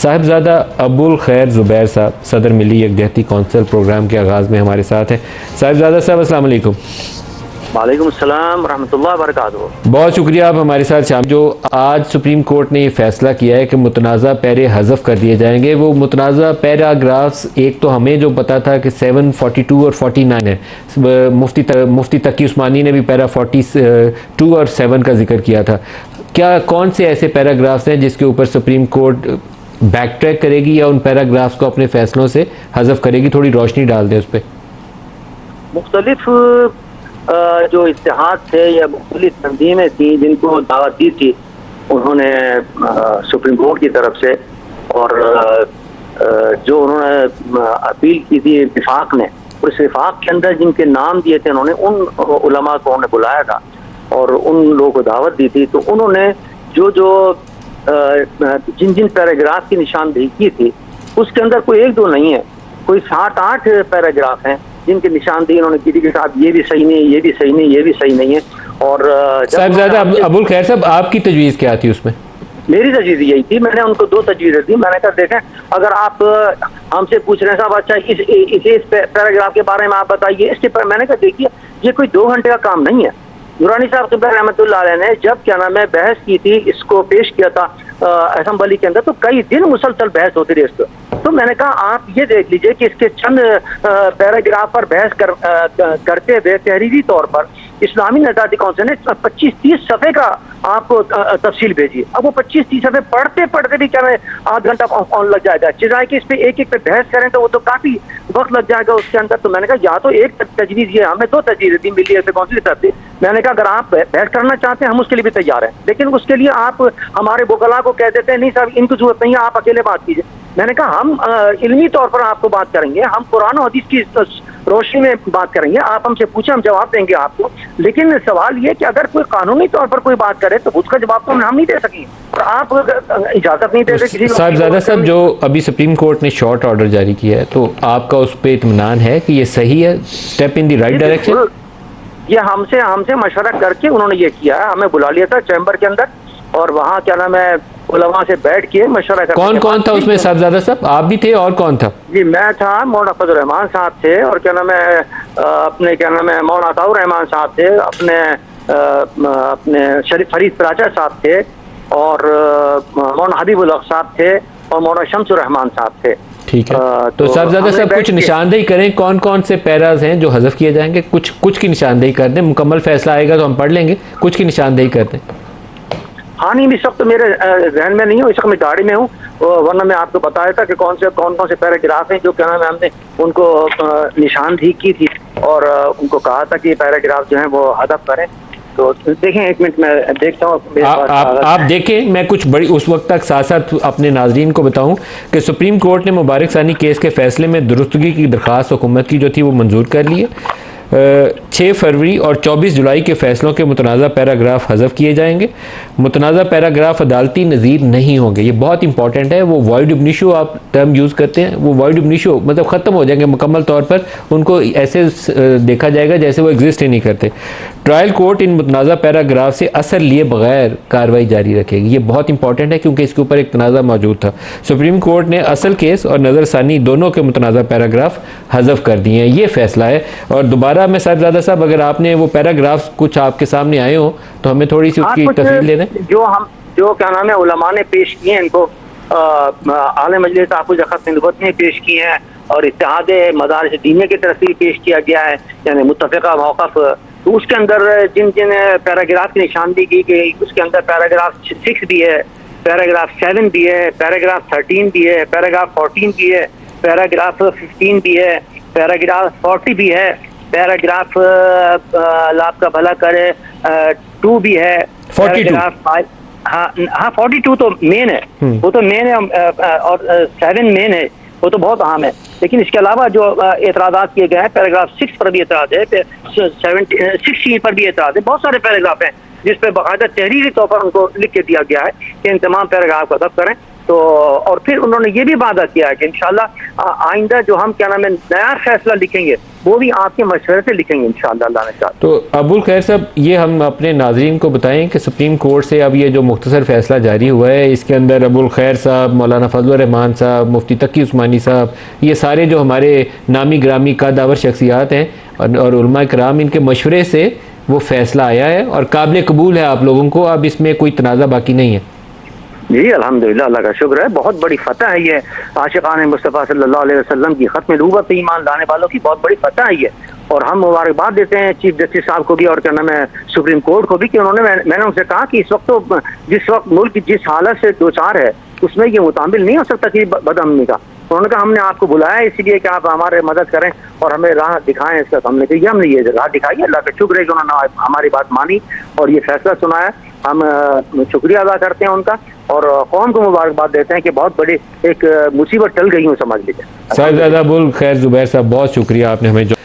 साहिबजादा अबुल खैर ज़ुबैर साहब सदर मिली यकजहती कौंसिल प्रोग्राम के आगाज़ में हमारे साथ हैं। साहिबजादा साहब अस्सलाम वालेकुम। वालेकुम अस्सलाम रहमतुल्लाहि व बरकातुहू। बहुत शुक्रिया आप हमारे साथ शामिल। जो आज सुप्रीम कोर्ट ने ये फैसला किया है कि मुतनाज़ा पैरे हज़फ कर दिए जाएंगे, वो मुतनाज़ा पैराग्राफ्स एक तो हमें जो पता था कि 742 और 49 है, मुफ्ती तकी उस्मानी ने भी पैरा 42 और 7 का जिक्र किया था। क्या कौन से ऐसे पैराग्राफ्स हैं जिसके ऊपर सुप्रीम कोर्ट बैक ट्रैक करेगी या उन पैराग्राफ्स को अपने फैसलों से हज़फ करेगी? थोड़ी रोशनी डाल दें उस पर। मुख्तलिफ जो इत्तेहाद थे या मुख्तलिफ तंजीमें थी जिनको दावत दी थी उन्होंने सुप्रीम कोर्ट की तरफ से, और जो उन्होंने अपील की थी इत्तेफाक ने, उस इत्तेफाक के अंदर जिनके नाम दिए थे उन्होंने उन उलमा को उन्होंने बुलाया था और उन लोगों को दावत दी थी। तो उन्होंने जो जो जिन जिन पैराग्राफ की निशानदेही की थी उसके अंदर कोई एक दो नहीं है, कोई 7-8 पैराग्राफ हैं जिनकी निशानदेही उन्होंने की थी कि साहब ये भी सही नहीं, ये भी सही नहीं, ये भी सही नहीं है। और साहिबजादा अबुल खैर साहब, आपकी तजवीज़ क्या थी उसमें? मेरी तजवीज़ यही थी, मैंने उनको 2 तजवीज़ें दी। मैंने कहा देखें, अगर आप हमसे पूछ रहे हैं साहब अच्छा इस पैराग्राफ के बारे में आप बताइए, इसके पर मैंने कहा देखिए ये कोई 2 घंटे का काम नहीं है। दुरानी साहब क़िबला रहमतुल्लाह अलैह ने जब क्या नाम है बहस की थी, इसको पेश किया था असेंबली के अंदर, तो कई दिन मुसलसल बहस होती रही इस पर। तो मैंने कहा आप ये देख लीजिए कि इसके चंद पैराग्राफ पर बहस करते हुए तहरीरी तौर पर इस्लामी नज़ाती कौंसिल ने 25-30 सफ़े का आपको तफसील भेजी। अब वो 25-30 सफ़े पढ़ते पढ़ते भी क्या है आध घंटा ऑन लग जाएगा, चिजाए कि इस पे एक पे बहस करें तो वो तो काफ़ी वक्त लग जाएगा उसके अंदर। तो मैंने कहा या तो एक तजवीज़ ये, हमें 2 तजवीज़ें दी मिली है कौंसिल की तरफ से। मैंने कहा अगर आप बहस करना चाहते हैं हम उसके लिए भी तैयार हैं, लेकिन उसके लिए आप हमारे वकला को कह देते हैं नहीं साहब इनको जरूरत नहीं है, आप अकेले बात कीजिए। मैंने कहा हम इल्मी तौर पर आपको बात करेंगे, हम कुरान और हदीस की रोशनी में बात करेंगे, आप हमसे पूछे हम जवाब देंगे आपको। लेकिन सवाल ये कि अगर कोई कानूनी तौर पर कोई बात करे तो उसका जवाब तो हम नहीं दे सकेंगे, और आप इजाजत नहीं देते किसी। साहिबजादा साहब, जो अभी सुप्रीम कोर्ट ने शॉर्ट ऑर्डर जारी किया है, तो आपका उस पर इत्मीनान है कि ये सही है, step in the right direction? ये हमसे मशवरा करके उन्होंने ये किया है। हमें बुला लिया था चैम्बर के अंदर और वहाँ क्या नाम है उलमा से बैठ के मशवरा कर। कौन कौन था उसमें साहिबजादा साहब? आप भी थे और कौन था? जी मैं था, मौलाना फजल रहमान साहब थे, और क्या नाम है अपने क्या नाम है मौलाना अताउर रहमान साहब थे, अपने शरीफ फरीद पराचा साहब थे, और मौलाना हबीबुल हक साहब थे, और मौलाना शमसुर रहमान साहब थे। ठीक है, तो साहिबजादा साहब कुछ निशानदेही करें कौन कौन से पैराज हैं जो हज़फ किए जाएंगे? कुछ की निशानदेही कर दें, मुकम्मल फैसला आएगा तो हम पढ़ लेंगे, कुछ की निशानदेही कर दें। हाँ नहीं, इस वक्त तो मेरे जहन में नहीं हो, इस वक्त मैं गाड़ी में हूँ, वरना मैं आपको बताया था कि कौन कौन से पैराग्राफ हैं जो क्या नाम है हमने उनको निशानदेही की थी और उनको कहा था कि पैराग्राफ जो है वो हदफ करें। तो देखें, 1 मिनट में देखता हूँ। आप देखें, मैं कुछ बड़ी उस वक्त तक साथ साथ अपने नाजरीन को बताऊं कि सुप्रीम कोर्ट ने मुबारक सानी केस के फैसले में दुरुस्तगी की दरख्वास्त हुकूमत की जो थी वो मंजूर कर ली है। 6 फरवरी और 24 जुलाई के फैसलों के मुतनाज़ा पैराग्राफ हज़फ किए जाएंगे। मुतनाज़ा पैराग्राफ अदालती नज़ीर नहीं होंगे, ये बहुत इंपॉर्टेंट है। वो वॉइड अब इनिशियो आप टर्म यूज़ करते हैं, वो वॉइड अब इनिशियो मतलब ख़त्म हो जाएंगे मुकम्मल तौर पर, उनको ऐसे देखा जाएगा जैसे वो एग्जिस्ट ही नहीं करते। ट्रायल कोर्ट इन मुतनाज़ा पैराग्राफ से असर लिए बगैर कार्रवाई जारी रखेगी। ये बहुत इंपॉर्टेंट है क्योंकि इसके ऊपर एक तनाज़ा मौजूद था। सुप्रीम कोर्ट ने असल केस और नज़रसानी दोनों के मुतनाज़ा पैराग्राफ हज़फ कर दिए हैं, ये फैसला है। और दोबारा मैं साहिबजादा साहब, अगर आपने वो पैराग्राफ्स कुछ आपके सामने आए हो तो हमें थोड़ी सी उसकी तफसील दे दें। जो क्या नाम है उलमा ने पेश किए हैं, इनको आले मजलिस तहफ़्फ़ुज़ ख़त्म नबूवत ने पेश किए हैं, और इत्तेहाद मदारिस दीनिया की तरफ से पेश किया गया है, यानी मुत्तफ़िक़ा मौक़िफ़। तो उसके अंदर जिन जिन पैराग्राफ की निशानदेही की गई, उसके अंदर पैराग्राफ 6 भी है, पैराग्राफ 7 भी है, पैराग्राफ 13 भी है, पैराग्राफ 14 भी है, पैराग्राफ 15 भी है, पैराग्राफ 40 भी है, पैराग्राफ लाभ का भला करे 2 भी है, पैराग्राफ 5। हाँ 42 तो मेन है, वो तो मेन है, और 7 मेन है, वो तो बहुत अहम है। लेकिन इसके अलावा जो एतराज़ात किए गए हैं, पैराग्राफ 6 पर भी एतराज़ है, 16 पर भी एतराज़ है, बहुत सारे पैराग्राफ हैं जिस पर बाकायदा तहरीरी तौर पर उनको लिख के दिया गया है कि इन तमाम पैराग्राफ को हज़फ करें। तो और फिर उन्होंने ये भी वादा किया है कि इंशाल्लाह आइंदा जो हम क्या नाम है नया फैसला लिखेंगे वो भी आपके मशवरे से लिखेंगे इंशाअल्लाह अल्लाह ने चाहा। तो अबुल खैर साहब, ये हम अपने नाजरीन को बताएं कि सुप्रीम कोर्ट से अब ये जो मुख्तसर फैसला जारी हुआ है, इसके अंदर अबुल खैर साहब, मौलाना फजल रहमान साहब, मुफ्ती तकी उस्मानी साहब, ये सारे जो हमारे नामी ग्रामी कदावर शख्सियात हैं और उलमा कराम, इनके मशवरे से वो फैसला आया है और काबिल कबूल है आप लोगों को, अब इसमें कोई तनाज़ा बाकी नहीं है। जी अल्हम्दुलिल्लाह, अल्लाह का शुक्र है, बहुत बड़ी फतह है ये। आशिकान मुस्तफ़ा सल्लल्लाहु अलैहि वसल्लम की खत्म नबूवत पे ईमान लाने वालों की बहुत बड़ी फतह है ये। और हम मुबारकबाद देते हैं चीफ जस्टिस साहब को भी और क्या नाम है सुप्रीम कोर्ट को भी कि उन्होंने मैंने उनसे कहा कि इस वक्त तो जिस वक्त मुल्क जिस हालत से दो चार है उसमें ये मुताबिल नहीं हो सकता कि बदअमनी का। उन्होंने कहा हमने आपको बुलाया इसलिए कि आप हमारे मदद करें और हमें राह दिखाएं इसका। हमने कहा हमने ये राह दिखाई है, अल्लाह का शुक्र है कि उन्होंने हमारी बात मानी और ये फैसला सुनाया। हम शुक्रिया अदा करते हैं उनका और कौम को मुबारकबाद देते हैं कि बहुत बड़ी एक मुसीबत टल गई हूँ समझ लीजिए। साहिबजादा अबुल खैर ज़ुबैर साहब, बहुत शुक्रिया, आपने हमें जो